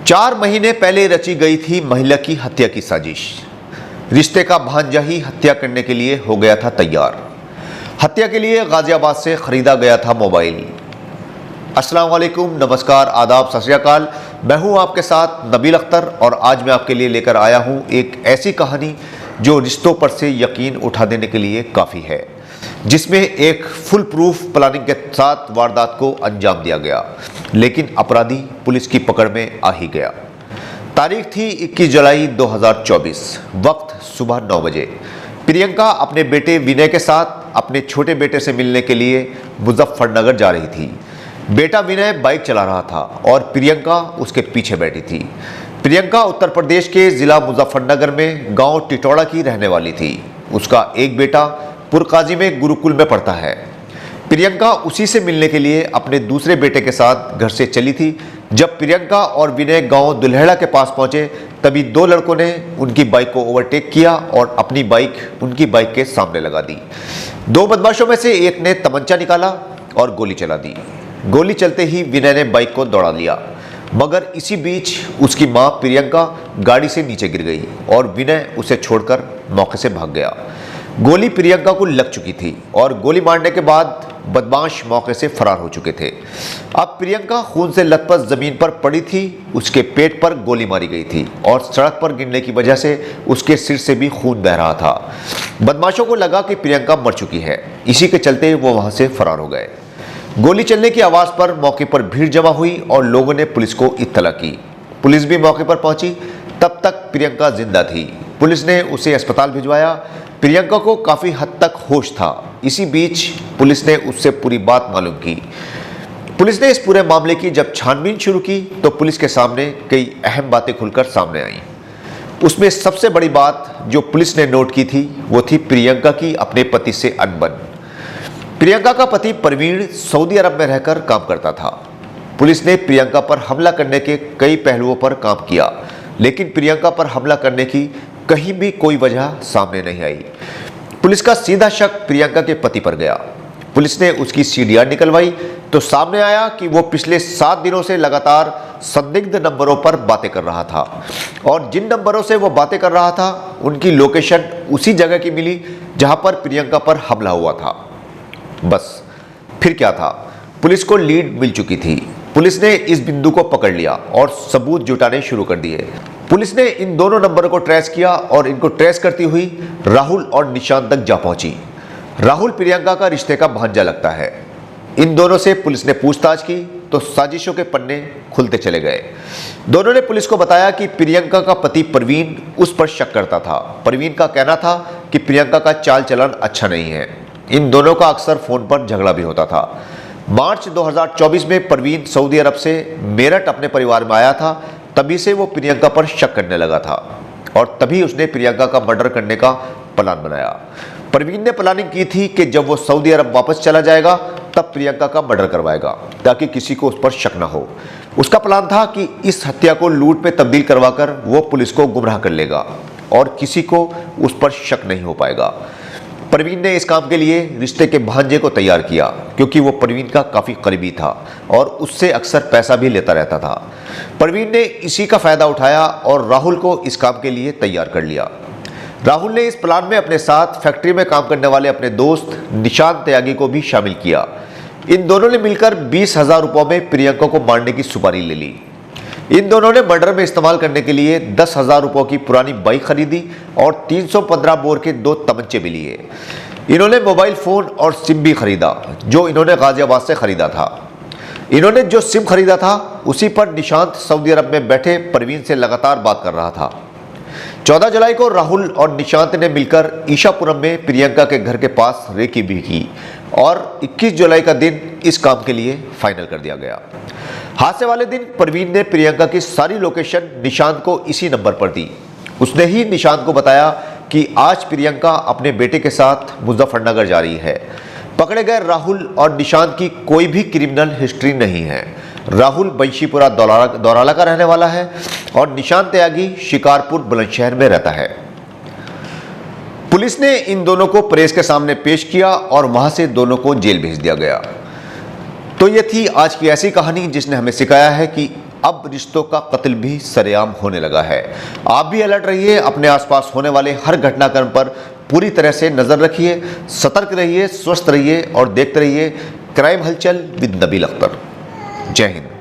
4 महीने पहले रची गई थी महिला की हत्या की साजिश। रिश्ते का भांजा ही हत्या करने के लिए हो गया था तैयार। हत्या के लिए गाजियाबाद से खरीदा गया था मोबाइल। अस्सलाम वालेकुम, नमस्कार, आदाब, सत श्री अकाल। मैं हूं आपके साथ नबील अख्तर और आज मैं आपके लिए लेकर आया हूं एक ऐसी कहानी जो रिश्तों पर से यकीन उठा देने के लिए काफ़ी है, जिसमें एक फुल प्रूफ प्लानिंग के साथ वारदात को अंजाम दिया गया, लेकिन अपराधी पुलिस की पकड़ में आ ही गया। तारीख थी 21 जुलाई 2024, वक्त सुबह 9 बजे। प्रियंका अपने बेटे विनय के साथ अपने छोटे बेटे से मिलने के लिए मुजफ्फरनगर जा रही थी। बेटा विनय बाइक चला रहा था और प्रियंका उसके पीछे बैठी थी। प्रियंका उत्तर प्रदेश के ज़िला मुजफ्फरनगर में गांव टिटौड़ा की रहने वाली थी। उसका एक बेटा पुरकाजी में गुरुकुल में पढ़ता है। प्रियंका उसी से मिलने के लिए अपने दूसरे बेटे के साथ घर से चली थी। जब प्रियंका और विनय गांव दुल्हेड़ा के पास पहुंचे, तभी दो लड़कों ने उनकी बाइक को ओवरटेक किया और अपनी बाइक उनकी बाइक के सामने लगा दी। दो बदमाशों में से एक ने तमंचा निकाला और गोली चला दी। गोली चलते ही विनय ने बाइक को दौड़ा लिया, मगर इसी बीच उसकी मां प्रियंका गाड़ी से नीचे गिर गई और विनय उसे छोड़कर मौके से भाग गया। गोली प्रियंका को लग चुकी थी और गोली मारने के बाद बदमाश मौके से फरार हो चुके थे। अब प्रियंका खून से लथपथ जमीन पर पड़ी थी। उसके पेट पर गोली मारी गई थी और सड़क पर गिरने की वजह से उसके सिर से भी खून बह रहा था। बदमाशों को लगा कि प्रियंका मर चुकी है, इसी के चलते वो वहां से फरार हो गए। गोली चलने की आवाज़ पर मौके पर भीड़ जमा हुई और लोगों ने पुलिस को इत्तला की। पुलिस भी मौके पर पहुंची। तब तक प्रियंका जिंदा थी। पुलिस ने उसे अस्पताल भिजवाया। प्रियंका को काफ़ी हद तक होश था। इसी बीच पुलिस ने उससे पूरी बात मालूम की। पुलिस ने इस पूरे मामले की जब छानबीन शुरू की तो पुलिस के सामने कई अहम बातें खुलकर सामने आईं। उसमें सबसे बड़ी बात जो पुलिस ने नोट की थी वो थी प्रियंका की अपने पति से अनबन। प्रियंका का पति प्रवीण सऊदी अरब में रहकर काम करता था। पुलिस ने प्रियंका पर हमला करने के कई पहलुओं पर काम किया, लेकिन प्रियंका पर हमला करने की कहीं भी कोई वजह सामने नहीं आई। पुलिस का सीधा शक प्रियंका के पति पर गया। पुलिस ने उसकी सीडीआर निकलवाई तो सामने आया कि वो पिछले 7 दिनों से लगातार संदिग्ध नंबरों पर बातें कर रहा था और जिन नंबरों से वो बातें कर रहा था उनकी लोकेशन उसी जगह की मिली जहां पर प्रियंका पर हमला हुआ था। बस फिर क्या था, पुलिस को लीड मिल चुकी थी। पुलिस ने इस बिंदु को पकड़ लिया और सबूत जुटाने शुरू कर दिए। पुलिस ने इन दोनों नंबरों को ट्रेस किया और इनको ट्रेस करती हुई राहुल और निशांत तक जा पहुंची। राहुल प्रियंका का रिश्ते का भांजा लगता है। इन दोनों से पुलिस ने पूछताछ की तो साजिशों के पन्ने खुलते चले गए। दोनों ने पुलिस को बताया कि प्रियंका का पति प्रवीण उस पर शक करता था। प्रवीण का कहना था कि प्रियंका का चाल चलन अच्छा नहीं है। इन दोनों का अक्सर फोन पर झगड़ा भी होता था। मार्च 2024 में प्रवीण सऊदी अरब से मेरठ अपने परिवार में आया था। तभी से वो प्रियंका पर शक करने लगा था और तभी उसने प्रियंका का मर्डर करने का प्लान बनाया। प्रवीण ने प्लानिंग की थी कि जब वो सऊदी अरब वापस चला जाएगा तब प्रियंका का मर्डर करवाएगा ताकि किसी को उस पर शक न हो। उसका प्लान था कि इस हत्या को लूट में तब्दील करवाकर वो पुलिस को गुमराह कर लेगा और किसी को उस पर शक नहीं हो पाएगा। प्रवीण ने इस काम के लिए रिश्ते के भांजे को तैयार किया क्योंकि वो प्रवीण का काफ़ी करीबी था और उससे अक्सर पैसा भी लेता रहता था। प्रवीण ने इसी का फ़ायदा उठाया और राहुल को इस काम के लिए तैयार कर लिया। राहुल ने इस प्लान में अपने साथ फैक्ट्री में काम करने वाले अपने दोस्त निशांत त्यागी को भी शामिल किया। इन दोनों ने मिलकर 20,000 रुपयों में प्रियंका को मारने की सुपारी ले ली। इन दोनों ने मर्डर में इस्तेमाल करने के लिए 10,000 रुपयों की पुरानी बाइक खरीदी और 315 बोर के 2 तमंचे भी लिए। इन्होंने मोबाइल फ़ोन और सिम भी खरीदा जो इन्होंने गाजियाबाद से खरीदा था। इन्होंने जो सिम खरीदा था उसी पर निशांत सऊदी अरब में बैठे प्रवीण से लगातार बात कर रहा था। 14 जुलाई को राहुल और निशांत ने मिलकर ईशापुरम में प्रियंका के घर के पास रेकी भी की और 21 जुलाई का दिन इस काम के लिए फाइनल कर दिया गया। हादसे वाले दिन प्रवीण ने प्रियंका की सारी लोकेशन निशांत को इसी नंबर पर दी। उसने ही निशांत को बताया कि आज प्रियंका अपने बेटे के साथ मुजफ्फरनगर जा रही है। पकड़े गए राहुल और निशांत की कोई भी क्रिमिनल हिस्ट्री नहीं है। राहुल बंशीपुरा दौराला का रहने वाला है और निशांत त्यागी शिकारपुर बुलंदशहर में रहता है। पुलिस ने इन दोनों को प्रेस के सामने पेश किया और वहां से दोनों को जेल भेज दिया गया। तो ये थी आज की ऐसी कहानी जिसने हमें सिखाया है कि अब रिश्तों का कत्ल भी सरेआम होने लगा है। आप भी अलर्ट रहिए, अपने आसपास होने वाले हर घटनाक्रम पर पूरी तरह से नजर रखिए, सतर्क रहिए, स्वस्थ रहिए और देखते रहिए क्राइम हलचल विद नबील अख्तर। जय हिंद।